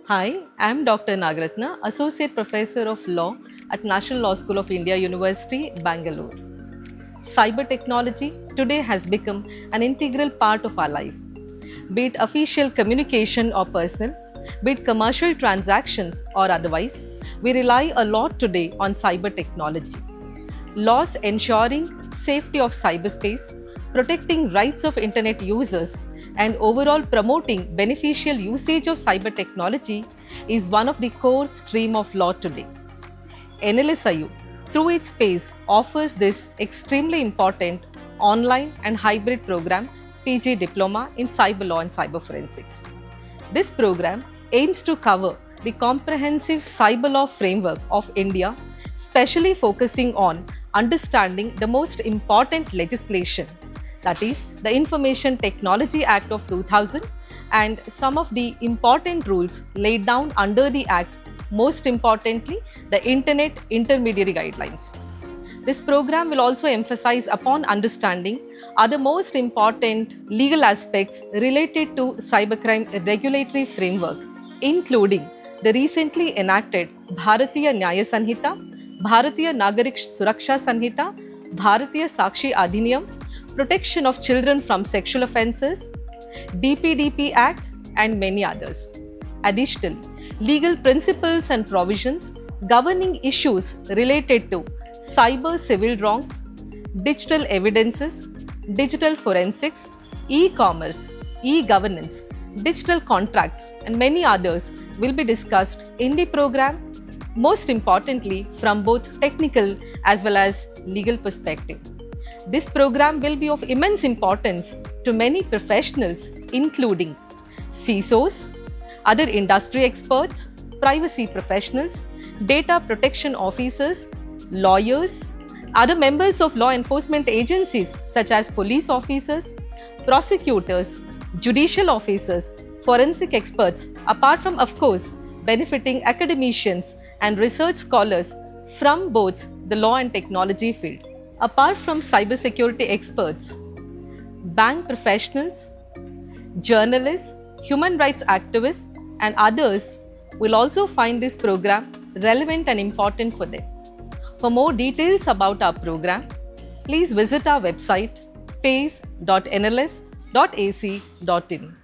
Hi, I am Dr. Nagaratna, Associate Professor of Law at National Law School of India University, Bangalore. Cyber technology today has become an integral part of our life. Be it official communication or personal, be it commercial transactions or otherwise, we rely a lot today on cyber technology. Laws ensuring safety of cyberspace, protecting rights of internet users, and overall promoting beneficial usage of cyber technology is one of the core stream of law today. NLSIU, through its PACE, offers this extremely important online and hybrid program PG Diploma in Cyber Law and Cyber Forensics. This program aims to cover the comprehensive cyber law framework of India, specially focusing on understanding the most important legislation, that is, the Information Technology Act of 2000 and some of the important rules laid down under the Act, most importantly, the Internet Intermediary Guidelines. This program will also emphasize upon understanding other most important legal aspects related to cybercrime regulatory framework, including the recently enacted Bharatiya Nyaya Sanhita, Bharatiya Nagarik Suraksha Sanhita, Bharatiya Sakshi Adhiniyam, protection of children from sexual offences, DPDP Act, and many others. Additionally, legal principles and provisions governing issues related to cyber civil wrongs, digital evidences, digital forensics, e-commerce, e-governance, digital contracts, and many others will be discussed in the program, most importantly from both technical as well as legal perspective. This program will be of immense importance to many professionals, including CISOs, other industry experts, privacy professionals, data protection officers, lawyers, other members of law enforcement agencies such as police officers, prosecutors, judicial officers, forensic experts, apart from, of course, benefiting academicians and research scholars from both the law and technology field. Apart from cybersecurity experts, bank professionals, journalists, human rights activists, and others will also find this program relevant and important for them. For more details about our program, please visit our website pace.nls.ac.in.